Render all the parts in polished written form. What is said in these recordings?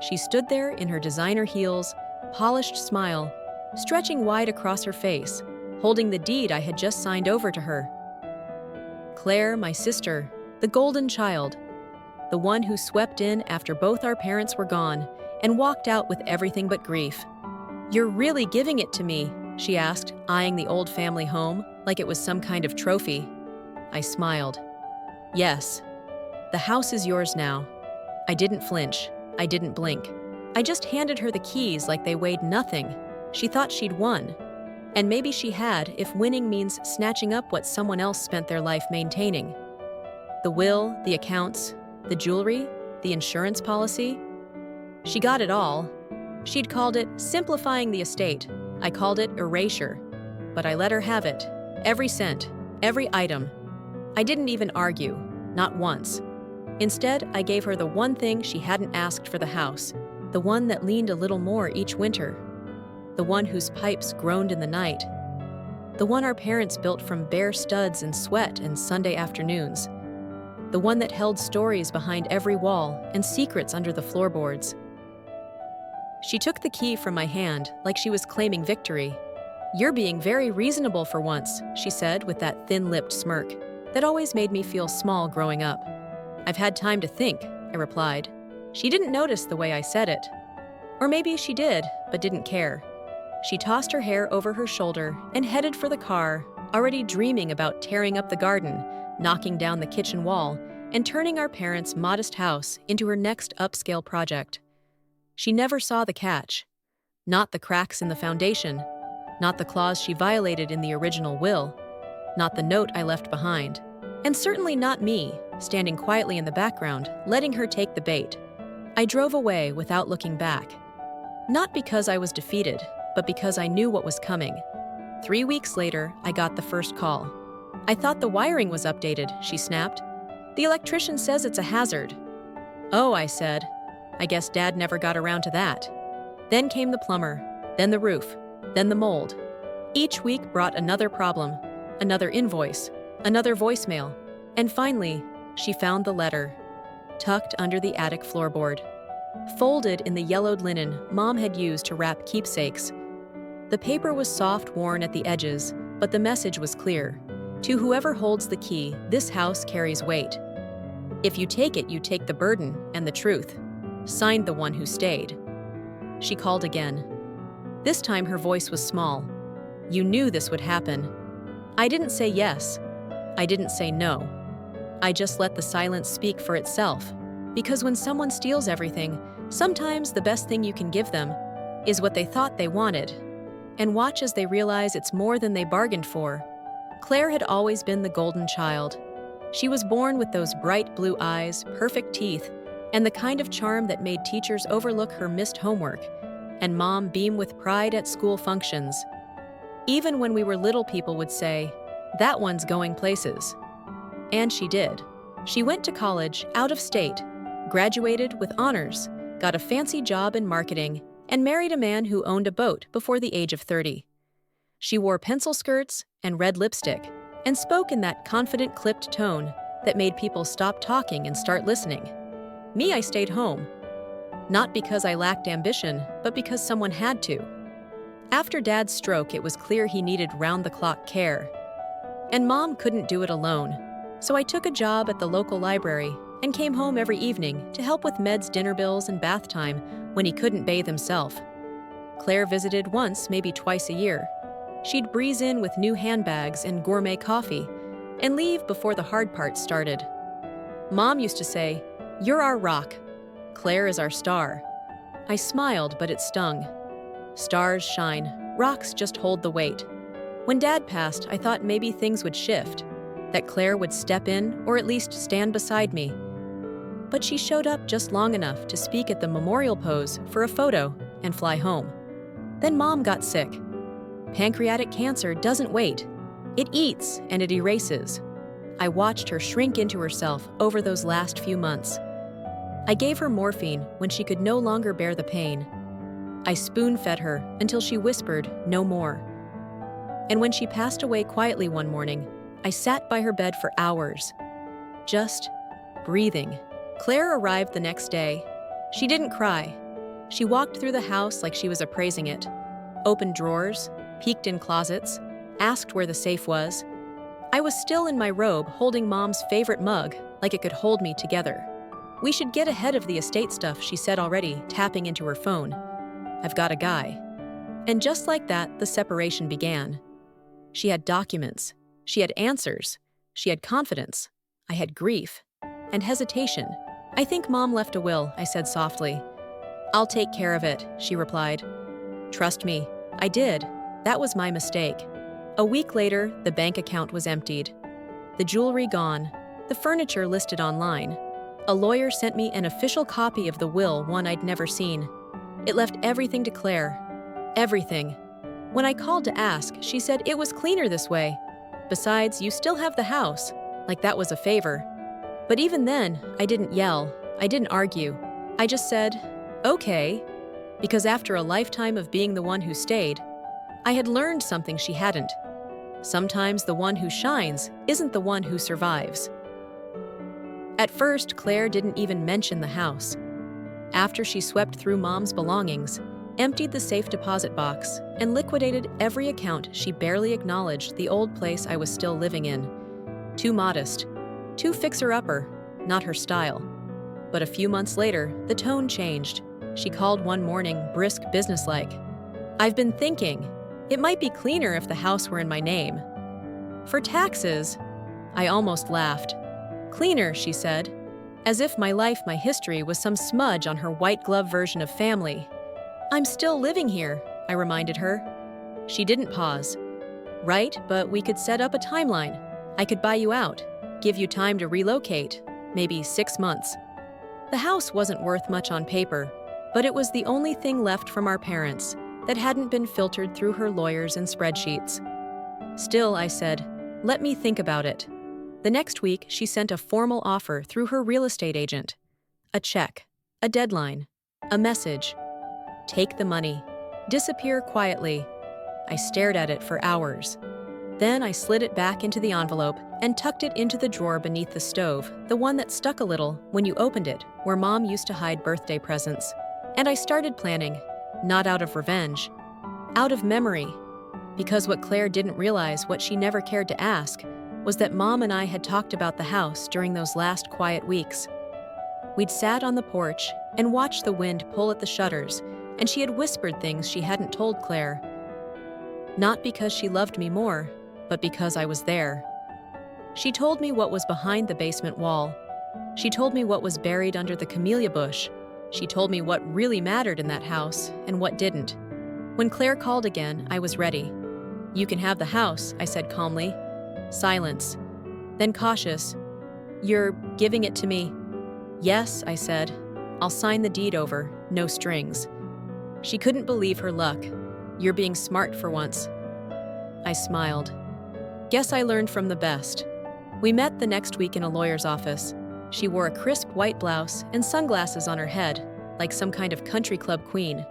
She stood there in her designer heels, polished smile, stretching wide across her face, holding the deed I had just signed over to her. Claire, my sister, the golden child, the one who swept in after both our parents were gone and walked out with everything but grief. "You're really giving it to me?" she asked, eyeing the old family home like it was some kind of trophy. I smiled. "Yes. The house is yours now." I didn't flinch. I didn't blink. I just handed her the keys like they weighed nothing. She thought she'd won. And maybe she had, if winning means snatching up what someone else spent their life maintaining. The will, the accounts, the jewelry, the insurance policy. She got it all. She'd called it simplifying the estate. I called it erasure. But I let her have it. Every cent, every item. I didn't even argue, not once. Instead, I gave her the one thing she hadn't asked for the house, the one that leaned a little more each winter, the one whose pipes groaned in the night, the one our parents built from bare studs and sweat and Sunday afternoons, the one that held stories behind every wall and secrets under the floorboards. She took the key from my hand like she was claiming victory. "You're being very reasonable for once," she said with that thin-lipped smirk that always made me feel small growing up. "I've had time to think," I replied. She didn't notice the way I said it. Or maybe she did, but didn't care. She tossed her hair over her shoulder and headed for the car, already dreaming about tearing up the garden, knocking down the kitchen wall, and turning our parents' modest house into her next upscale project. She never saw the catch. Not the cracks in the foundation, not the clause she violated in the original will, not the note I left behind, and certainly not me, standing quietly in the background, letting her take the bait. I drove away without looking back. Not because I was defeated, but because I knew what was coming. 3 weeks later, I got the first call. "I thought the wiring was updated," she snapped. "The electrician says it's a hazard." "Oh," I said. "I guess Dad never got around to that." Then came the plumber, then the roof, then the mold. Each week brought another problem, another invoice, another voicemail, and finally, she found the letter, tucked under the attic floorboard, folded in the yellowed linen Mom had used to wrap keepsakes. The paper was soft, worn at the edges, but the message was clear. "To whoever holds the key, this house carries weight. If you take it, you take the burden and the truth." Signed, the one who stayed. She called again. This time her voice was small. "You knew this would happen." I didn't say yes. I didn't say no. I just let the silence speak for itself. Because when someone steals everything, sometimes the best thing you can give them is what they thought they wanted. And watch as they realize it's more than they bargained for. Claire had always been the golden child. She was born with those bright blue eyes, perfect teeth, and the kind of charm that made teachers overlook her missed homework, and Mom beam with pride at school functions. Even when we were little, people would say, "That one's going places." And she did. She went to college, out of state, graduated with honors, got a fancy job in marketing, and married a man who owned a boat before the age of 30. She wore pencil skirts and red lipstick, and spoke in that confident, clipped tone that made people stop talking and start listening. Me, I stayed home. Not because I lacked ambition, but because someone had to. After Dad's stroke, it was clear he needed round-the-clock care. And Mom couldn't do it alone, so I took a job at the local library and came home every evening to help with Med's dinner bills and bath time when he couldn't bathe himself. Claire visited once, maybe twice a year. She'd breeze in with new handbags and gourmet coffee and leave before the hard part started. Mom used to say, "You're our rock. Claire is our star." I smiled, but it stung. Stars shine, rocks just hold the weight. When Dad passed, I thought maybe things would shift, that Claire would step in or at least stand beside me. But she showed up just long enough to speak at the memorial pose for a photo and fly home. Then Mom got sick. Pancreatic cancer doesn't wait. It eats and it erases. I watched her shrink into herself over those last few months. I gave her morphine when she could no longer bear the pain. I spoon-fed her until she whispered, "No more." And when she passed away quietly one morning, I sat by her bed for hours, just breathing. Claire arrived the next day. She didn't cry. She walked through the house like she was appraising it, opened drawers, peeked in closets, asked where the safe was. I was still in my robe holding Mom's favorite mug like it could hold me together. "We should get ahead of the estate stuff," she said already, tapping into her phone. "I've got a guy." And just like that, the separation began. She had documents. She had answers. She had confidence. I had grief. And hesitation. "I think Mom left a will," I said softly. "I'll take care of it," she replied. "Trust me, I did. That was my mistake." A week later, the bank account was emptied. The jewelry gone. The furniture listed online. A lawyer sent me an official copy of the will, one I'd never seen. It left everything to Claire. Everything. When I called to ask, she said it was cleaner this way. "Besides, you still have the house." Like that was a favor. But even then, I didn't yell. I didn't argue. I just said, "Okay." Because after a lifetime of being the one who stayed, I had learned something she hadn't. Sometimes the one who shines isn't the one who survives. At first, Claire didn't even mention the house. After she swept through Mom's belongings, emptied the safe deposit box, and liquidated every account, she barely acknowledged the old place I was still living in. Too modest, too fixer-upper, not her style. But a few months later, the tone changed. She called one morning, brisk, businesslike. "I've been thinking, it might be cleaner if the house were in my name." "For taxes?" I almost laughed. "Cleaner," she said, as if my life, my history was some smudge on her white glove version of family. "I'm still living here," I reminded her. She didn't pause. "Right, but we could set up a timeline. I could buy you out, give you time to relocate, maybe 6 months." The house wasn't worth much on paper, but it was the only thing left from our parents that hadn't been filtered through her lawyers and spreadsheets. "Still," I said, "let me think about it." The next week, she sent a formal offer through her real estate agent. A check, a deadline, a message. "Take the money. Disappear quietly." I stared at it for hours. Then I slid it back into the envelope and tucked it into the drawer beneath the stove, the one that stuck a little when you opened it, where Mom used to hide birthday presents. And I started planning, not out of revenge, out of memory. Because what Claire didn't realize, what she never cared to ask, was that Mom and I had talked about the house during those last quiet weeks. We'd sat on the porch and watched the wind pull at the shutters, and she had whispered things she hadn't told Claire. Not because she loved me more, but because I was there. She told me what was behind the basement wall. She told me what was buried under the camellia bush. She told me what really mattered in that house and what didn't. When Claire called again, I was ready. "You can have the house," I said calmly. Silence. Then cautious. "You're giving it to me?" "Yes," I said. "I'll sign the deed over, no strings." She couldn't believe her luck. "You're being smart for once." I smiled. Guess I learned from the best. We met the next week in a lawyer's office. She wore a crisp white blouse and sunglasses on her head, like some kind of country club queen.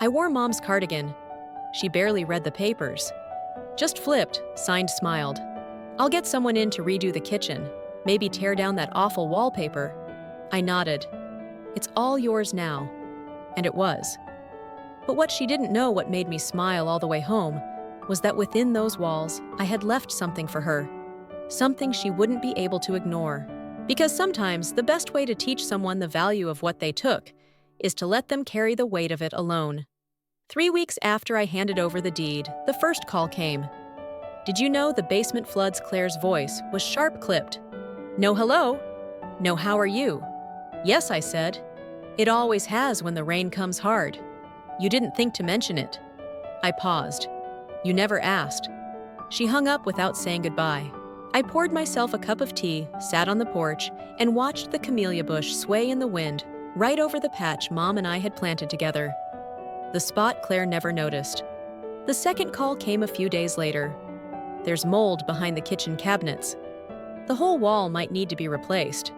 I wore Mom's cardigan. She barely read the papers. Just flipped, signed, smiled. "I'll get someone in to redo the kitchen, maybe tear down that awful wallpaper." I nodded. "It's all yours now." And it was. But what she didn't know, what made me smile all the way home, was that within those walls, I had left something for her. Something she wouldn't be able to ignore. Because sometimes the best way to teach someone the value of what they took is to let them carry the weight of it alone. 3 weeks after I handed over the deed, the first call came. "Did you know the basement floods?" Claire's voice was sharp-clipped. "No hello? No how are you?" "Yes," I said. "It always has when the rain comes hard. You didn't think to mention it." I paused. "You never asked." She hung up without saying goodbye. I poured myself a cup of tea, sat on the porch, and watched the camellia bush sway in the wind right over the patch Mom and I had planted together. The spot Claire never noticed. The second call came a few days later. "There's mold behind the kitchen cabinets. The whole wall might need to be replaced."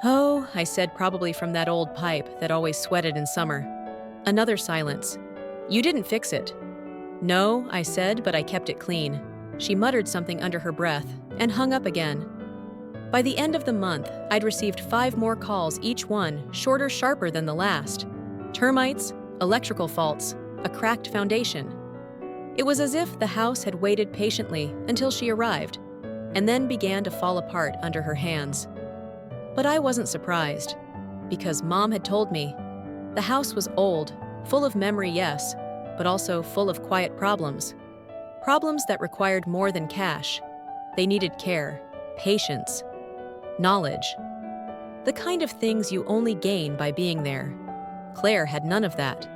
"Oh," I said, "probably from that old pipe that always sweated in summer." Another silence. "You didn't fix it." "No," I said, "but I kept it clean." She muttered something under her breath and hung up again. By the end of the month, I'd received 5 more calls, each one shorter, sharper than the last. Termites, electrical faults, a cracked foundation. It was as if the house had waited patiently until she arrived, and then began to fall apart under her hands. But I wasn't surprised, because Mom had told me. The house was old, full of memory, yes, but also full of quiet problems. Problems that required more than cash. They needed care, patience, knowledge. The kind of things you only gain by being there. Claire had none of that.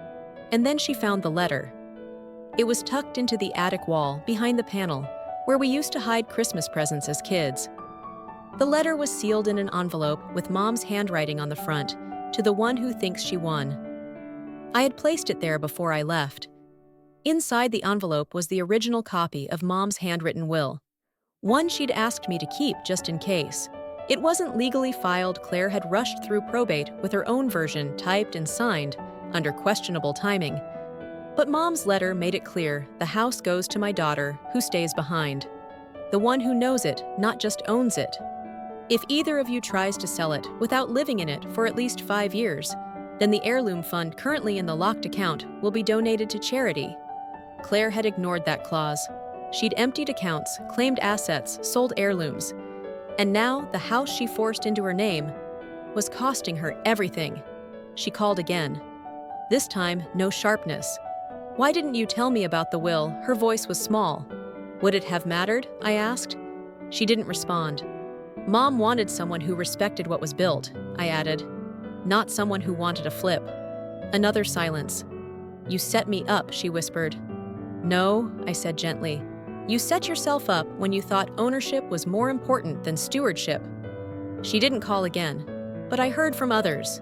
And then she found the letter. It was tucked into the attic wall behind the panel, where we used to hide Christmas presents as kids. The letter was sealed in an envelope with Mom's handwriting on the front, to the one who thinks she won. I had placed it there before I left. Inside the envelope was the original copy of Mom's handwritten will, one she'd asked me to keep just in case. It wasn't legally filed. Claire had rushed through probate with her own version typed and signed under questionable timing. But Mom's letter made it clear the house goes to my daughter, who stays behind. The one who knows it, not just owns it. If either of you tries to sell it without living in it for at least 5 years, then the heirloom fund currently in the locked account will be donated to charity. Claire had ignored that clause. She'd emptied accounts, claimed assets, sold heirlooms. And now the house she forced into her name was costing her everything. She called again. This time, no sharpness. "Why didn't you tell me about the will?" Her voice was small. "Would it have mattered?" I asked. She didn't respond. "Mom wanted someone who respected what was built," I added. "Not someone who wanted a flip." Another silence. "You set me up," she whispered. "No," I said gently. "You set yourself up when you thought ownership was more important than stewardship." She didn't call again, but I heard from others.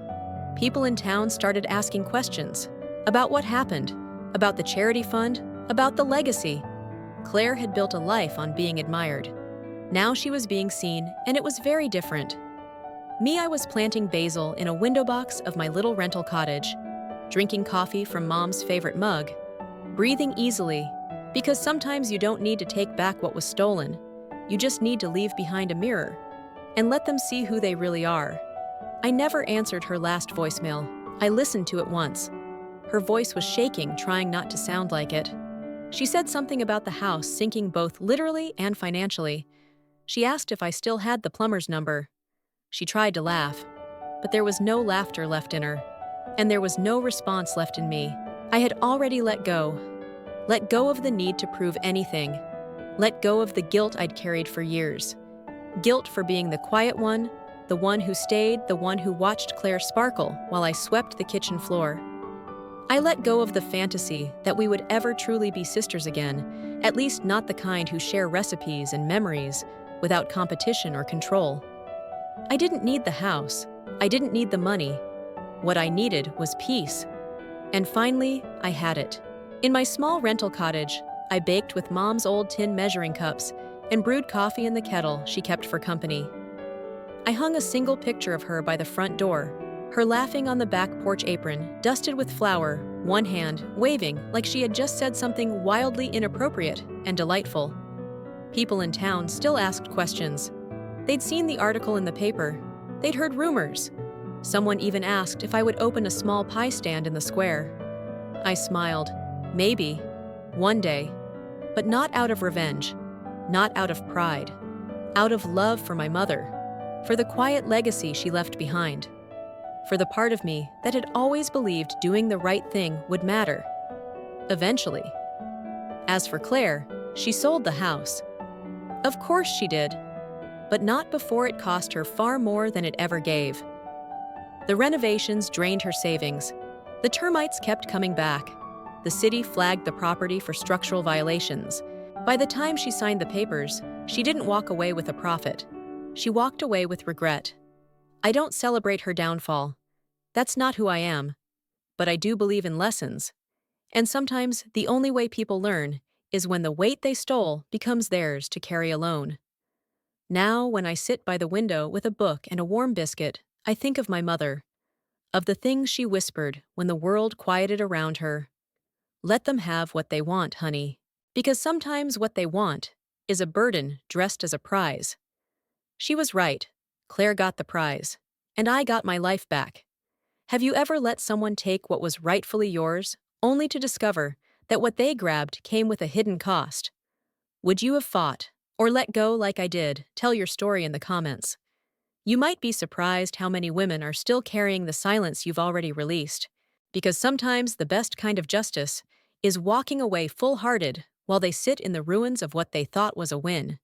People in town started asking questions about what happened, about the charity fund, about the legacy. Claire had built a life on being admired. Now she was being seen, and it was very different. Me, I was planting basil in a window box of my little rental cottage, drinking coffee from Mom's favorite mug, breathing easily, because sometimes you don't need to take back what was stolen. You just need to leave behind a mirror and let them see who they really are. I never answered her last voicemail. I listened to it once. Her voice was shaking, trying not to sound like it. She said something about the house sinking both literally and financially. She asked if I still had the plumber's number. She tried to laugh, but there was no laughter left in her, and there was no response left in me. I had already let go. Let go of the need to prove anything. Let go of the guilt I'd carried for years. Guilt for being the quiet one, the one who stayed, the one who watched Claire sparkle while I swept the kitchen floor. I let go of the fantasy that we would ever truly be sisters again, at least not the kind who share recipes and memories without competition or control. I didn't need the house. I didn't need the money. What I needed was peace. And finally, I had it. In my small rental cottage, I baked with Mom's old tin measuring cups and brewed coffee in the kettle she kept for company. I hung a single picture of her by the front door, her laughing on the back porch apron, dusted with flour, one hand waving like she had just said something wildly inappropriate and delightful. People in town still asked questions. They'd seen the article in the paper. They'd heard rumors. Someone even asked if I would open a small pie stand in the square. I smiled. Maybe. One day. But not out of revenge. Not out of pride. Out of love for my mother. For the quiet legacy she left behind. For the part of me that had always believed doing the right thing would matter. Eventually. As for Claire, she sold the house. Of course she did. But not before it cost her far more than it ever gave. The renovations drained her savings. The termites kept coming back. The city flagged the property for structural violations. By the time she signed the papers, she didn't walk away with a profit. She walked away with regret. I don't celebrate her downfall. That's not who I am. But I do believe in lessons. And sometimes the only way people learn is when the weight they stole becomes theirs to carry alone. Now, when I sit by the window with a book and a warm biscuit, I think of my mother, of the things she whispered when the world quieted around her. Let them have what they want, honey. Because sometimes what they want is a burden dressed as a prize. She was right. Claire got the prize, and I got my life back. Have you ever let someone take what was rightfully yours, only to discover that what they grabbed came with a hidden cost? Would you have fought, or let go like I did? Tell your story in the comments. You might be surprised how many women are still carrying the silence you've already released. Because sometimes the best kind of justice is walking away full-hearted while they sit in the ruins of what they thought was a win.